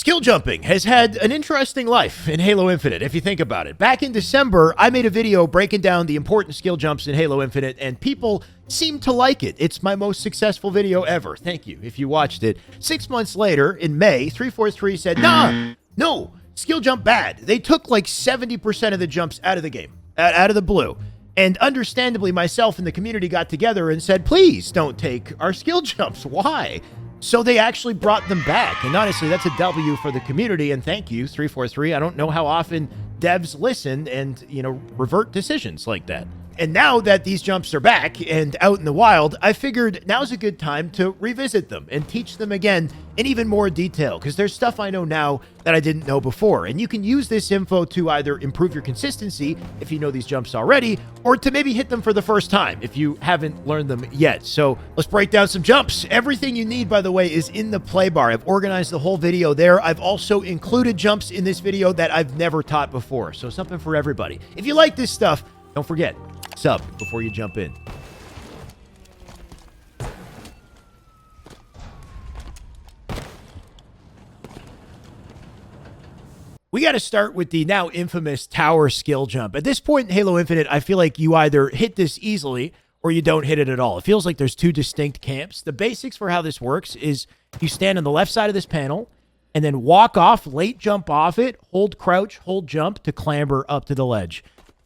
Skill jumping has had an interesting life in Halo Infinite, if you think about it. Back in December, I made a video breaking down the important skill jumps in Halo Infinite, and people seemed to like it. It's my most successful video ever. Thank you if you watched it. 6 months later, in May, 343 said, no, skill jump bad. They took like 70% of the jumps out of the game, out of the blue. And understandably, myself and the community got together and said, please don't take our skill jumps. Why? So they actually brought them back. And honestly, that's a W for the community. And thank you, 343. I don't know how often devs listen and, revert decisions like that. And now that these jumps are back and out in the wild, I figured now's a good time to revisit them and teach them again in even more detail, because there's stuff I know now that I didn't know before. And you can use this info to either improve your consistency if you know these jumps already, or to maybe hit them for the first time if you haven't learned them yet. So let's break down some jumps. Everything you need, by the way, is in the play bar. I've organized the whole video there. I've also included jumps in this video that I've never taught before. So something for everybody. If you like this stuff, don't forget, sub before you jump in. We got to start with the now infamous tower skill jump. At this point in Halo Infinite, I feel like you either hit this easily or you don't hit it at all. It feels like there's two distinct camps. The basics for how this works is you stand on the left side of this panel and then walk off, late jump off it, hold crouch, hold jump to clamber up to the ledge.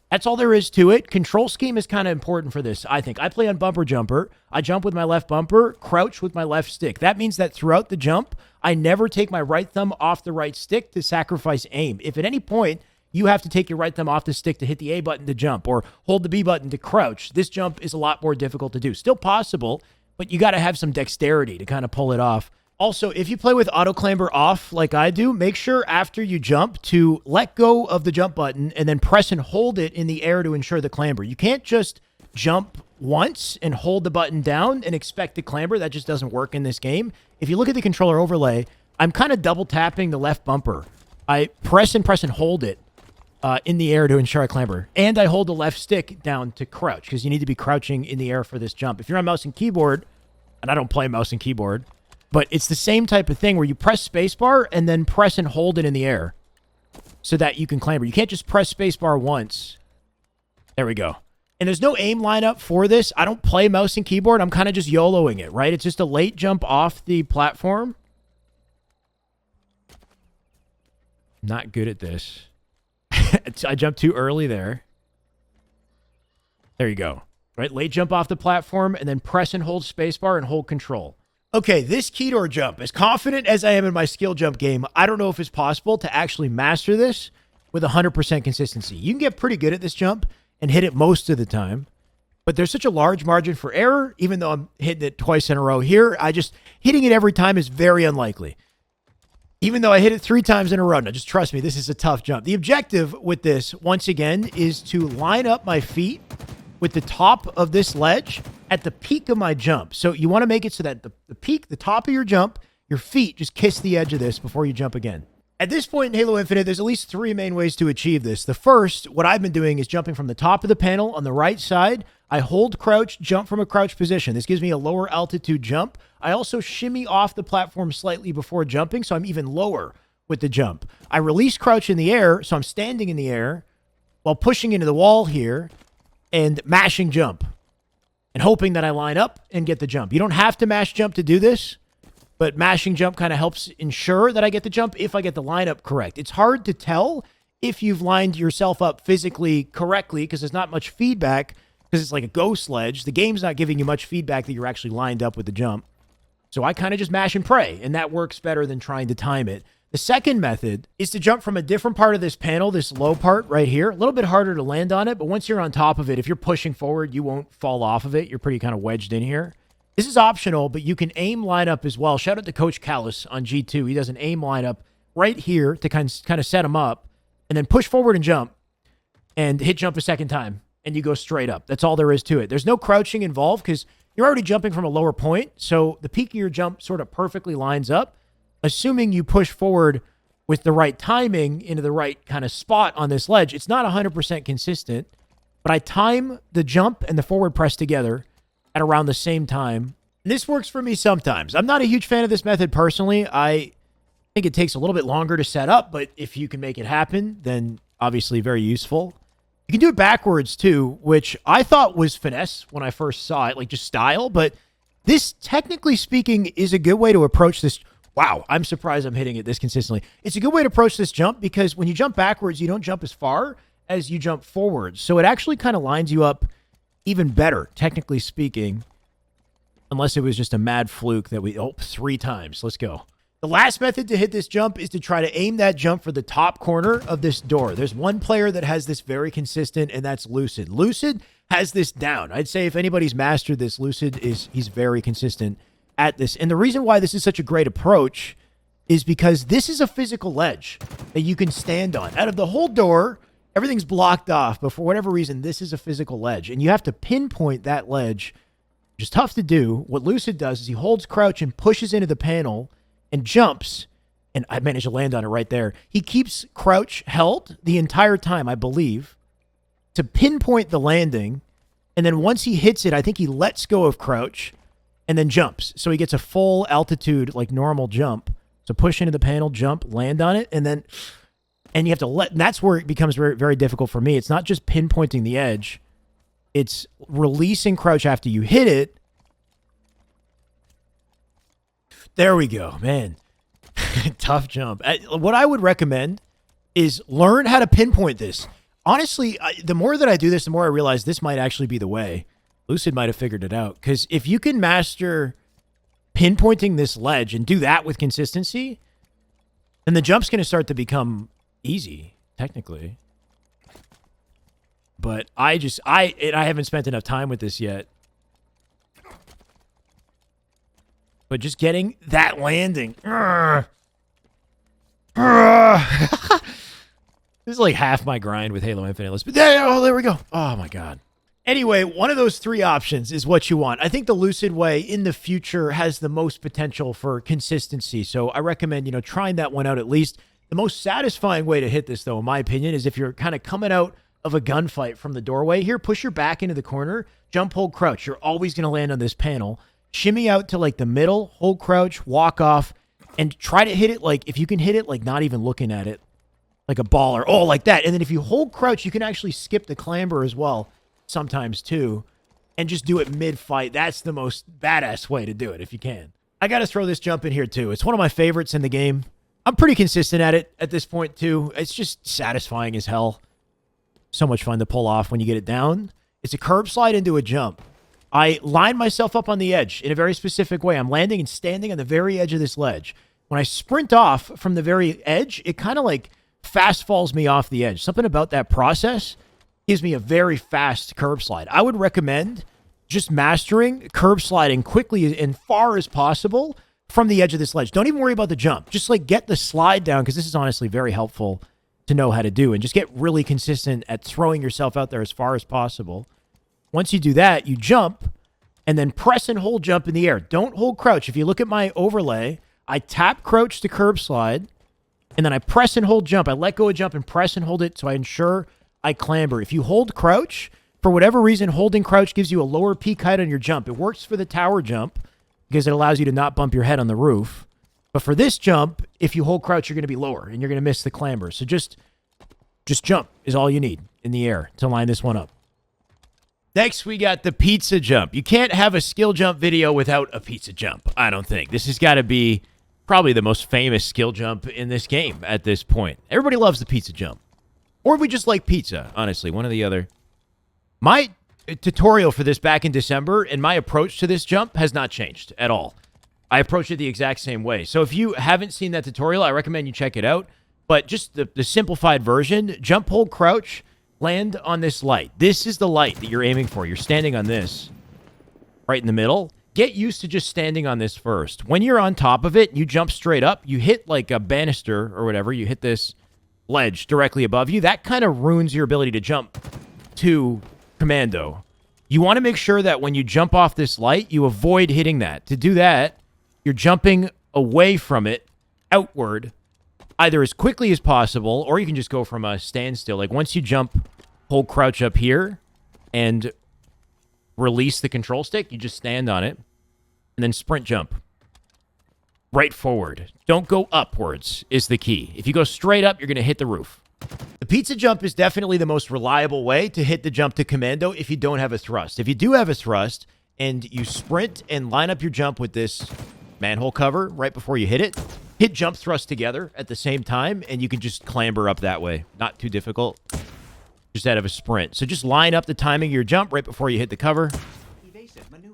That's all there is to it. Control scheme is kind of important for this, I think. I play on bumper jumper. I jump with my left bumper, crouch with my left stick. That means that throughout the jump, I never take my right thumb off the right stick to sacrifice aim. If at any point you have to take your right thumb off the stick to hit the A button to jump or hold the B button to crouch, this jump is a lot more difficult to do. Still possible, but you got to have some dexterity to kind of pull it off. Also, if you play with auto clamber off like I do, make sure after you jump to let go of the jump button and then press and hold it in the air to ensure the clamber. You can't just jump once and hold the button down and expect to clamber. That just doesn't work in this game. If you look at the controller overlay, I'm kind of double tapping the left bumper. I press and hold it in the air to ensure I clamber. And I hold the left stick down to crouch because you need to be crouching in the air for this jump. If you're on mouse and keyboard, and I don't play mouse and keyboard, but it's the same type of thing where you press spacebar and then press and hold it in the air so that you can clamber. You can't just press spacebar once. There we go. And there's no aim lineup for this. I don't play mouse and keyboard. I'm kind of just YOLOing it, right? It's just a late jump off the platform. Not good at this. I jumped too early there. There you go. Right? Late jump off the platform and then press and hold spacebar and hold control. Okay, this key door jump, as confident as I am in my skill jump game, I don't know if it's possible to actually master this with 100% consistency. You can get pretty good at this jump and hit it most of the time, but there's such a large margin for error, even though I'm hitting it twice in a row here. Hitting it every time is very unlikely. Even though I hit it 3 times in a row. Now, just trust me, this is a tough jump. The objective with this, once again, is to line up my feet with the top of this ledge at the peak of my jump. So you want to make it so that the peak, the top of your jump, your feet just kiss the edge of this before you jump again. At this point in Halo Infinite, there's at least 3 main ways to achieve this. The first, what I've been doing is jumping from the top of the panel on the right side. I hold crouch, jump from a crouch position. This gives me a lower altitude jump. I also shimmy off the platform slightly before jumping, so I'm even lower with the jump. I release crouch in the air, so I'm standing in the air while pushing into the wall here and mashing jump and hoping that I line up and get the jump. You don't have to mash jump to do this, but mashing jump kind of helps ensure that I get the jump if I get the lineup correct. It's hard to tell if you've lined yourself up physically correctly because there's not much feedback because it's like a ghost ledge. The game's not giving you much feedback that you're actually lined up with the jump. So I kind of just mash and pray, and that works better than trying to time it. The second method is to jump from a different part of this panel, this low part right here. A little bit harder to land on it, but once you're on top of it, if you're pushing forward, you won't fall off of it. You're pretty kind of wedged in here. This is optional, but you can aim lineup as well. Shout out to Coach Callous on G2. He does an aim lineup right here to kind of set him up, and then push forward and jump, and hit jump a second time, and you go straight up. That's all there is to it. There's no crouching involved because you're already jumping from a lower point, so the peak of your jump sort of perfectly lines up, assuming you push forward with the right timing into the right kind of spot on this ledge. It's not 100% consistent, but I time the jump and the forward press together at around the same time. And this works for me sometimes. I'm not a huge fan of this method personally. I think it takes a little bit longer to set up, but if you can make it happen, then obviously very useful. You can do it backwards too, which I thought was finesse when I first saw it, like just style, but this, technically speaking, is a good way to approach this. Wow, I'm surprised I'm hitting it this consistently. It's a good way to approach this jump because when you jump backwards, you don't jump as far as you jump forwards. So it actually kind of lines you up even better, technically speaking, unless it was just a mad fluke that we, 3 times. Let's go. The last method to hit this jump is to try to aim that jump for the top corner of this door. There's one player that has this very consistent, and that's Lucid. Lucid has this down. I'd say if anybody's mastered this, he's very consistent at this. And the reason why this is such a great approach is because this is a physical ledge that you can stand on. Out of the whole door, everything's blocked off, but for whatever reason, this is a physical ledge. And you have to pinpoint that ledge, which is tough to do. What Lucid does is he holds crouch and pushes into the panel and jumps, and I managed to land on it right there. He keeps crouch held the entire time, I believe, to pinpoint the landing, and then once he hits it, I think he lets go of crouch and then jumps. So he gets a full altitude, like normal jump. So push into the panel, jump, land on it, and you have to and that's where it becomes very, very difficult for me. It's not just pinpointing the edge. It's releasing crouch after you hit it. There we go, man. Tough jump. What I would recommend is learn how to pinpoint this. Honestly, the more that I do this, the more I realize this might actually be the way. Lucid might have figured it out. Because if you can master pinpointing this ledge and do that with consistency, then the jump's going to start to become easy, technically. But I haven't spent enough time with this yet. But just getting that landing. This is like half my grind with Halo Infinite. There we go. Oh, my God. Anyway, one of those 3 options is what you want. I think the Lucid way in the future has the most potential for consistency. So I recommend, trying that one out at least. The most satisfying way to hit this, though, in my opinion, is if you're kind of coming out of a gunfight from the doorway. Here, push your back into the corner, jump, hold, crouch. You're always going to land on this panel. Shimmy out to like the middle, hold crouch, walk off, and try to hit it like, if you can hit it like not even looking at it, like a baller. Oh, like that. And then if you hold crouch, you can actually skip the clamber as well, sometimes too, and just do it mid-fight. That's the most badass way to do it if you can. I got to throw this jump in here too. It's one of my favorites in the game. I'm pretty consistent at it at this point too. It's just satisfying as hell. So much fun to pull off when you get it down. It's a curb slide into a jump. I line myself up on the edge in a very specific way. I'm landing and standing on the very edge of this ledge. When I sprint off from the very edge, it kind of like fast falls me off the edge. Something about that process gives me a very fast curb slide. I would recommend just mastering curb sliding quickly and far as possible from the edge of this ledge. Don't even worry about the jump. Just like get the slide down, because this is honestly very helpful to know how to do, and just get really consistent at throwing yourself out there as far as possible. Once you do that, you jump and then press and hold jump in the air. Don't hold crouch. If you look at my overlay, I tap crouch to curb slide, and then I press and hold jump. I let go of jump and press and hold it so I ensure I clamber. If you hold crouch, for whatever reason, holding crouch gives you a lower peak height on your jump. It works for the tower jump because it allows you to not bump your head on the roof. But for this jump, if you hold crouch, you're going to be lower and you're going to miss the clamber. So just jump is all you need in the air to line this one up. Next, we got the pizza jump. You can't have a skill jump video without a pizza jump, I don't think. This has got to be probably the most famous skill jump in this game at this point. Everybody loves the pizza jump. Or we just like pizza, honestly, one or the other. My tutorial for this back in December and my approach to this jump has not changed at all. I approach it the exact same way. So if you haven't seen that tutorial, I recommend you check it out. But just the simplified version, jump, hold, crouch, land on this light. This is the light that you're aiming for. You're standing on this right in the middle. Get used to just standing on this first. When you're on top of it, you jump straight up. You hit like a banister or whatever. You hit this ledge directly above you. That kind of ruins your ability to jump to commando. You want to make sure that when you jump off this light, you avoid hitting that. To do that, you're jumping away from it, outward, either as quickly as possible, or you can just go from a standstill. Like once you jump, hold crouch up here, and release the control stick, you just stand on it, and then sprint jump. right forward. Don't go upwards is the key. If you go straight up, you're going to hit the roof. The pizza jump is definitely the most reliable way to hit the jump to commando if you don't have a thrust. If you do have a thrust and you sprint and line up your jump with this manhole cover right before you hit jump thrust together at the same time, and you can just clamber up that way. Not too difficult. Just out of a sprint. So just line up the timing of your jump right before you hit the cover.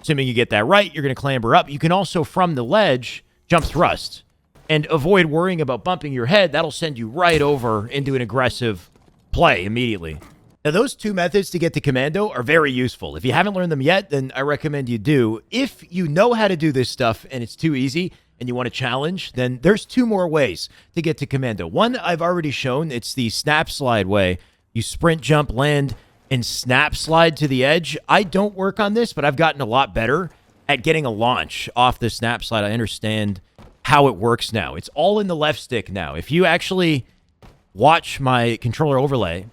Assuming you get that right, you're going to clamber up. You can also, from the ledge, jump thrust and avoid worrying about bumping your head. That'll send you right over into an aggressive play immediately. Now, those two methods to get to commando are very useful. If you haven't learned them yet, then I recommend you do. If you know how to do this stuff and it's too easy and you want a challenge, then there's two more ways to get to commando. One I've already shown. It's the snap slide way. You sprint, jump, land, and snap slide to the edge. I don't work on this, but I've gotten a lot better at getting a launch off the snap slide. I understand how it works now. It's all in the left stick now. If you actually watch my controller overlay,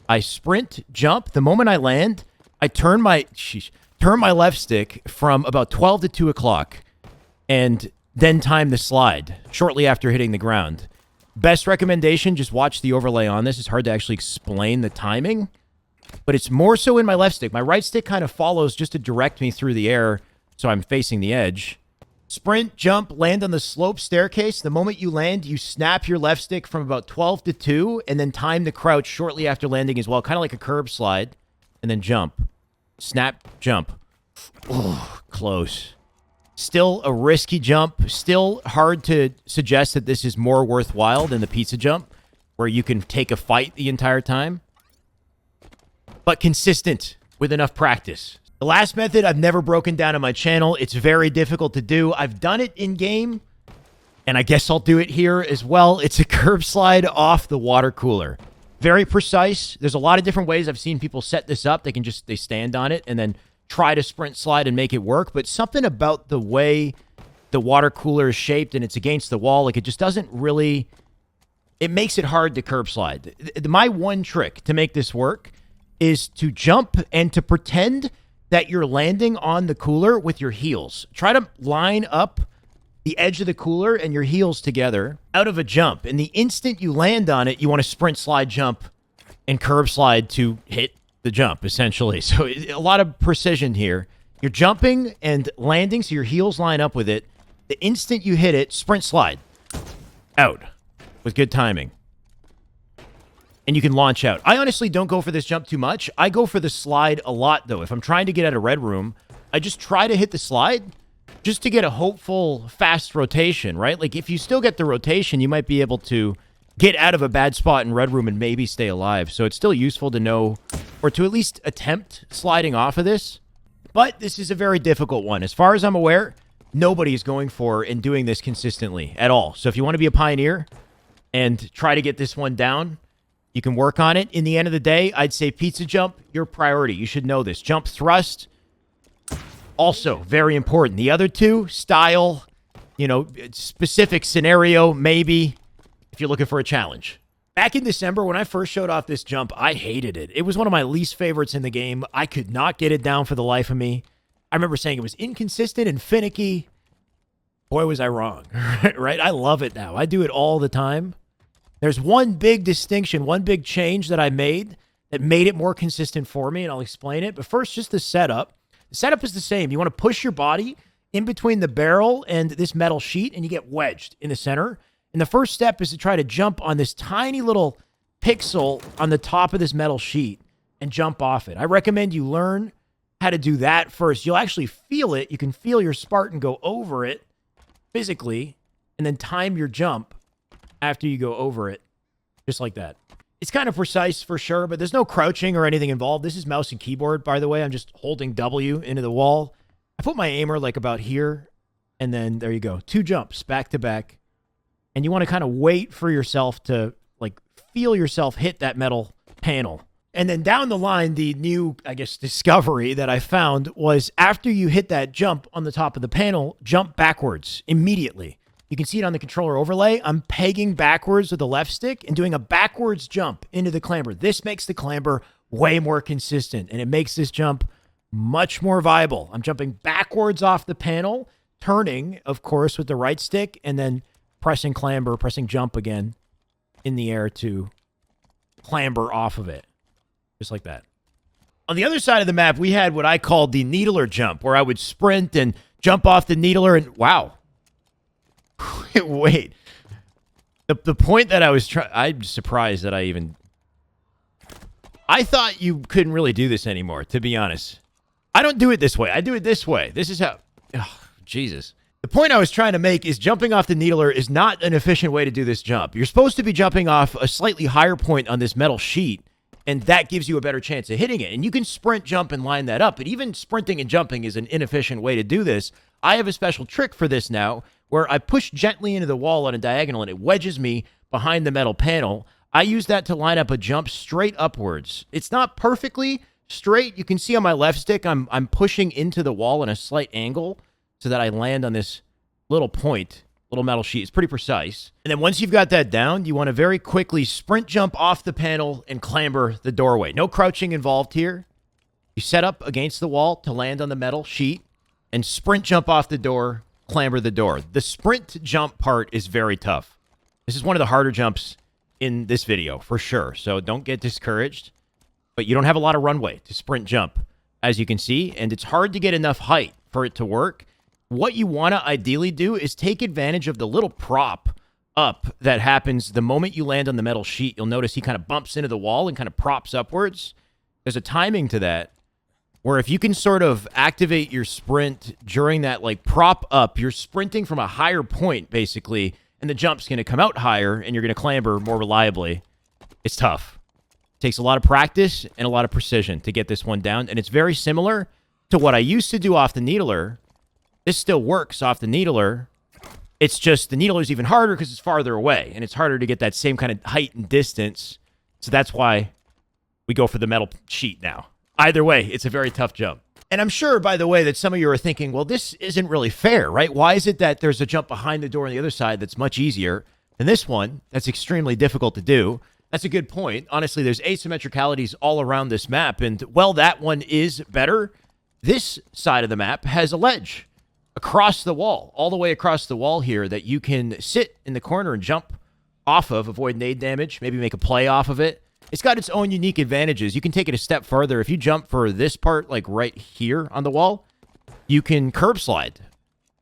I sprint, jump. The moment I land, I turn my left stick from about 12 to 2 o'clock and then time the slide shortly after hitting the ground. Best recommendation, just watch the overlay on this. It's hard to actually explain the timing, but it's more so in my left stick. My right stick kind of follows just to direct me through the air, so I'm facing the edge. Sprint, jump, land on the slope staircase. The moment you land, you snap your left stick from about 12 to 2, and then time the crouch shortly after landing as well, kind of like a curb slide, and then jump. Snap, jump. Oh, close. Still a risky jump. Still hard to suggest that this is more worthwhile than the pizza jump, where you can take a fight the entire time. But consistent with enough practice. The last method I've never broken down on my channel. It's very difficult to do. I've done it in-game, and I guess I'll do it here as well. It's a curb slide off the water cooler. Very precise. There's a lot of different ways I've seen people set this up. They stand on it and then try to sprint slide and make it work, but something about the way the water cooler is shaped and it's against the wall, like it just doesn't really, it makes it hard to curb slide. My one trick to make this work is to jump and to pretend that you're landing on the cooler with your heels. Try to line up the edge of the cooler and your heels together out of a jump. And the instant you land on it, you want to sprint, slide, jump, and curb slide to hit the jump, essentially. So a lot of precision here. You're jumping and landing, so your heels line up with it. The instant you hit it, sprint, slide. Out. With good timing. And you can launch out. I honestly don't go for this jump too much. I go for the slide a lot, though. If I'm trying to get out of Red Room, I just try to hit the slide just to get a hopeful fast rotation, right? Like, if you still get the rotation, you might be able to get out of a bad spot in Red Room and maybe stay alive. So it's still useful to know, or to at least attempt sliding off of this. But this is a very difficult one. As far as I'm aware, nobody is going for and doing this consistently at all. So if you want to be a pioneer and try to get this one down, you can work on it. In the end of the day, I'd say pizza jump, your priority. You should know this. Jump thrust, also very important. The other two, style, specific scenario, maybe, if you're looking for a challenge. Back in December, when I first showed off this jump, I hated it. It was one of my least favorites in the game. I could not get it down for the life of me. I remember saying it was inconsistent and finicky. Boy, was I wrong, right? I love it now. I do it all the time. There's one big distinction, one big change that I made that made it more consistent for me, and I'll explain it. But first, just the setup. The setup is the same. You want to push your body in between the barrel and this metal sheet, and you get wedged in the center. And the first step is to try to jump on this tiny little pixel on the top of this metal sheet and jump off it. I recommend you learn how to do that first. You'll actually feel it. You can feel your Spartan go over it physically, and then time your jump after you go over it, just like that. It's kind of precise for sure, but there's no crouching or anything involved. This is mouse and keyboard, by the way. I'm just holding W into the wall. I put my aimer like about here, and then there you go. 2 jumps back to back. And you want to kind of wait for yourself to like feel yourself hit that metal panel. And then down the line, the new, discovery that I found was after you hit that jump on the top of the panel, jump backwards immediately. You can see it on the controller overlay. I'm pegging backwards with the left stick and doing a backwards jump into the clamber. This makes the clamber way more consistent, and it makes this jump much more viable. I'm jumping backwards off the panel turning, of course, with the right stick, and then pressing clamber, pressing jump again in the air to clamber off of it. Just like that. On the other side of the map, we had what I called the needler jump, where I would sprint and jump off the needler and... Wow. Wait. The point that I was trying... I'm surprised that I even... I thought you couldn't really do this anymore, to be honest. I don't do it this way. I do it this way. This is how... Oh, Jesus. The point I was trying to make is jumping off the needler is not an efficient way to do this jump. You're supposed to be jumping off a slightly higher point on this metal sheet, and that gives you a better chance of hitting it. And you can sprint, jump, and line that up. But even sprinting and jumping is an inefficient way to do this. I have a special trick for this now, where I push gently into the wall on a diagonal, and it wedges me behind the metal panel. I use that to line up a jump straight upwards. It's not perfectly straight. You can see on my left stick, I'm pushing into the wall in a slight angle so that I land on this little point, little metal sheet. It's pretty precise. And then once you've got that down, you want to very quickly sprint jump off the panel and clamber the doorway. No crouching involved here. You set up against the wall to land on the metal sheet and sprint jump off the door, clamber the door. The sprint jump part is very tough. This is one of the harder jumps in this video, for sure. So don't get discouraged. But you don't have a lot of runway to sprint jump, as you can see. And it's hard to get enough height for it to work. What you want to ideally do is take advantage of the little prop up that happens the moment you land on the metal sheet. You'll notice he kind of bumps into the wall and kind of props upwards. There's a timing to that where if you can sort of activate your sprint during that like prop up, you're sprinting from a higher point basically, and the jump's going to come out higher and you're going to clamber more reliably. It's tough. It takes a lot of practice and a lot of precision to get this one down, and it's very similar to what I used to do off the needler. This still works off the needler. It's just the needler is even harder because it's farther away, and it's harder to get that same kind of height and distance. So that's why we go for the metal sheet now. Either way, it's a very tough jump. And I'm sure, by the way, that some of you are thinking, well, this isn't really fair, right? Why is it that there's a jump behind the door on the other side that's much easier than this one that's extremely difficult to do? That's a good point. Honestly, there's asymmetricalities all around this map, and, well, that one is better. This side of the map has a ledge across the wall, all the way across the wall here, that you can sit in the corner and jump off of, avoid nade damage, maybe make a play off of it. It's got its own unique advantages. You can take it a step further. If you jump for this part, like right here on the wall, you can curb slide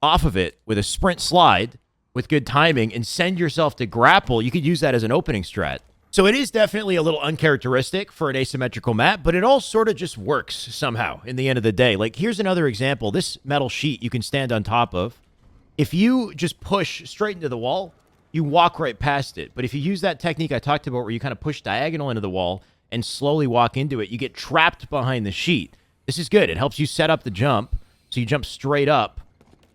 off of it with a sprint slide with good timing and send yourself to grapple. You could use that as an opening strat. So it is definitely a little uncharacteristic for an asymmetrical map, but it all sort of just works somehow in the end of the day. Like, here's another example. This metal sheet you can stand on top of. If you just push straight into the wall, you walk right past it. But if you use that technique I talked about where you kind of push diagonal into the wall and slowly walk into it, you get trapped behind the sheet. This is good. It helps you set up the jump, so you jump straight up.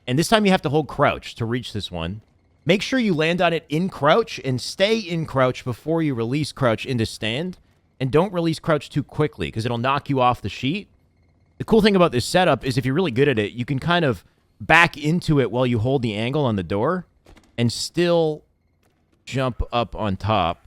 And this time you have to hold crouch to reach this one. Make sure you land on it in crouch and stay in crouch before you release crouch into stand. And don't release crouch too quickly because it'll knock you off the sheet. The cool thing about this setup is if you're really good at it, you can kind of back into it while you hold the angle on the door and still jump up on top.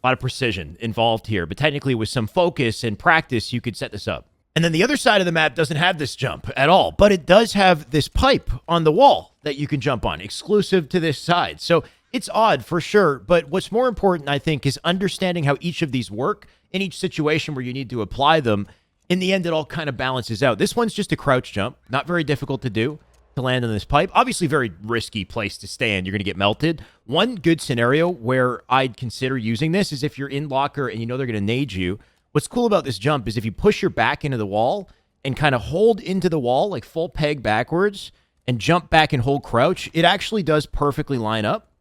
A lot of precision involved here, but technically with some focus and practice, you could set this up. And then the other side of the map doesn't have this jump at all, but it does have this pipe on the wall that you can jump on, exclusive to this side. So it's odd for sure, but what's more important, I think, is understanding how each of these work in each situation where you need to apply them. In the end, it all kind of balances out. This one's just a crouch jump, not very difficult to do to land on this pipe. Obviously, very risky place to stand. You're going to get melted. One good scenario where I'd consider using this is if you're in locker and you know they're going to nade you. What's cool about this jump is if you push your back into the wall and kind of hold into the wall, like full peg backwards, and jump back and hold crouch, it actually does perfectly line up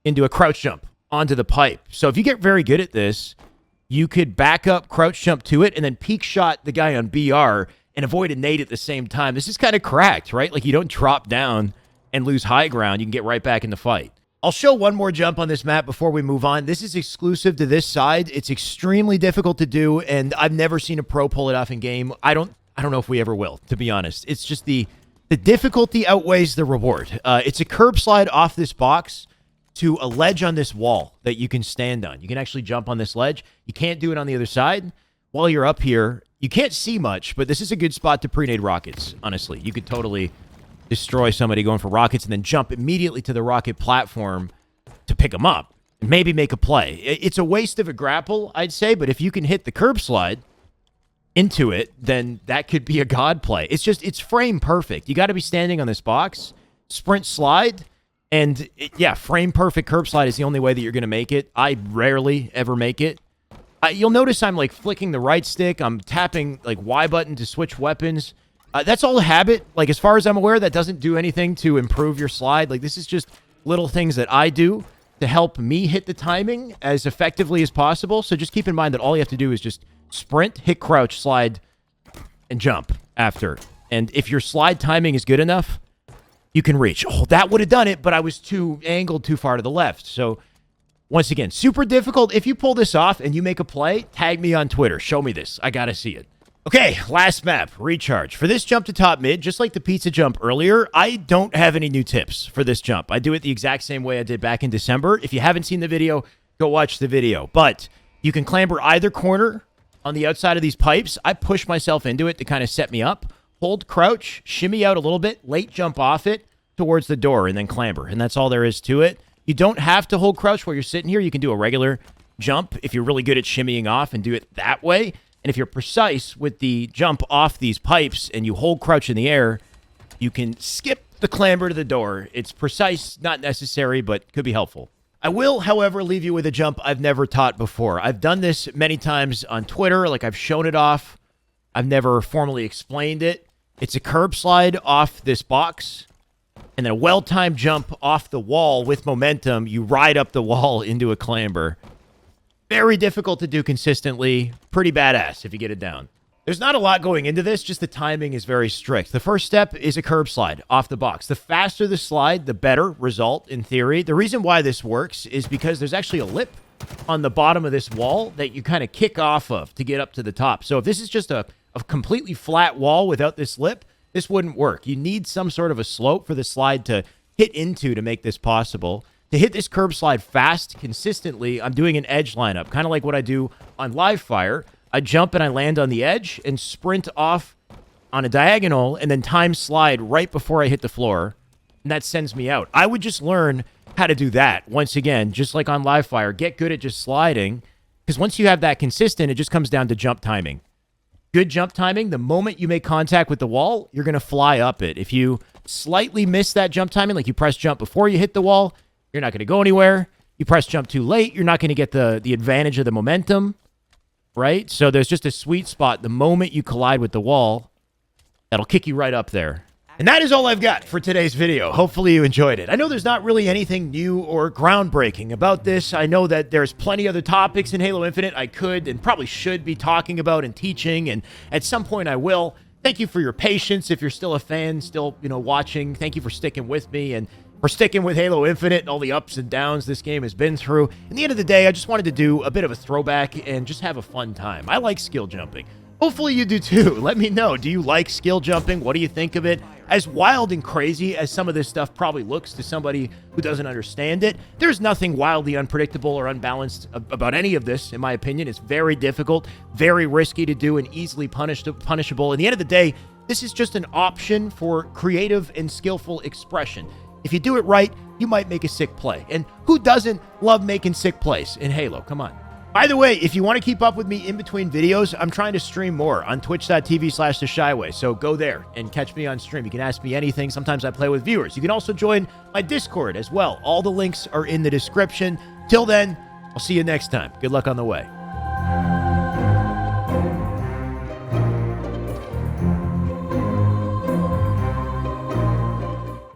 into a crouch jump onto the pipe. So if you get very good at this, you could back up, crouch jump to it, and then peek shot the guy on BR and avoid a nade at the same time. This is kind of cracked, right? Like you don't drop down and lose high ground. You can get right back in the fight. I'll show one more jump on this map before we move on. This is exclusive to this side. It's extremely difficult to do, and I've never seen a pro pull it off in game. I don't know if we ever will, to be honest. It's just the difficulty outweighs the reward. It's a curb slide off this box to a ledge on this wall that you can stand on. You can actually jump on this ledge. You can't do it on the other side. While you're up here, you can't see much, but this is a good spot to pre-nade rockets, honestly. You could totally destroy somebody going for rockets and then jump immediately to the rocket platform to pick them up and maybe make a play. It's a waste of a grapple, I'd say, but if you can hit the curb slide into it, then that could be a god play. It's frame perfect. You got to be standing on this box, sprint slide, and frame perfect curb slide is the only way that you're going to make it. I rarely ever make it. You'll notice I'm like flicking the right stick. I'm tapping like Y button to switch weapons. That's all a habit. Like, as far as I'm aware, that doesn't do anything to improve your slide. Like, this is just little things that I do to help me hit the timing as effectively as possible. So just keep in mind that all you have to do is just sprint, hit crouch, slide, and jump after. And if your slide timing is good enough, you can reach. Oh, that would have done it, but I was too angled too far to the left. So once again, super difficult. If you pull this off and you make a play, tag me on Twitter. Show me this. I got to see it. Okay, last map, recharge. For this jump to top mid, just like the pizza jump earlier, I don't have any new tips for this jump. I do it the exact same way I did back in December. If you haven't seen the video, go watch the video. But you can clamber either corner on the outside of these pipes. I push myself into it to kind of set me up. Hold crouch, shimmy out a little bit, late jump off it towards the door, and then clamber. And that's all there is to it. You don't have to hold crouch while you're sitting here. You can do a regular jump if you're really good at shimmying off and do it that way. And if you're precise with the jump off these pipes and you hold crouch in the air, you can skip the clamber to the door. It's precise, not necessary, but could be helpful. I will, however, leave you with a jump I've never taught before. I've done this many times on Twitter. Like, I've shown it off. I've never formally explained it. It's a curb slide off this box, and then a well-timed jump off the wall with momentum. You ride up the wall into a clamber. Very difficult to do consistently. Pretty badass if you get it down. There's not a lot going into this, just the timing is very strict. The first step is a curb slide off the box. The faster the slide, the better result in theory. The reason why this works is because there's actually a lip on the bottom of this wall that you kind of kick off of to get up to the top. So if this is just a completely flat wall without this lip, this wouldn't work. You need some sort of a slope for the slide to hit into to make this possible. To hit this curb slide fast, consistently, I'm doing an edge lineup, kind of like what I do on live fire. I jump and I land on the edge and sprint off on a diagonal and then time slide right before I hit the floor, and that sends me out. I would just learn how to do that. Once again, just like on live fire, get good at just sliding, because once you have that consistent, it just comes down to jump timing. Good jump timing, the moment you make contact with the wall, you're going to fly up it. If you slightly miss that jump timing, like you press jump before you hit the wall, you're not going to go anywhere. You press jump too late, you're not going to get the advantage of the momentum, right? So there's just a sweet spot. The moment you collide with the wall, that'll kick you right up there. And that is all I've got for today's video. Hopefully you enjoyed it. I know there's not really anything new or groundbreaking about this. I know that there's plenty other topics in Halo Infinite I could and probably should be talking about and teaching, and at some point I will. Thank you for your patience. If you're still a fan, still, watching, thank you for sticking with me and for sticking with Halo Infinite and all the ups and downs this game has been through. In the end of the day, I just wanted to do a bit of a throwback and just have a fun time. I like skill jumping. Hopefully you do too. Let me know. Do you like skill jumping? What do you think of it? As wild and crazy as some of this stuff probably looks to somebody who doesn't understand it, there's nothing wildly unpredictable or unbalanced about any of this, in my opinion. It's very difficult, very risky to do, and easily punishable. In the end of the day, this is just an option for creative and skillful expression. If you do it right, you might make a sick play. And who doesn't love making sick plays in Halo? Come on. By the way, if you want to keep up with me in between videos, I'm trying to stream more on twitch.tv/theshyway. So go there and catch me on stream. You can ask me anything. Sometimes I play with viewers. You can also join my Discord as well. All the links are in the description. Till then, I'll see you next time. Good luck on the way.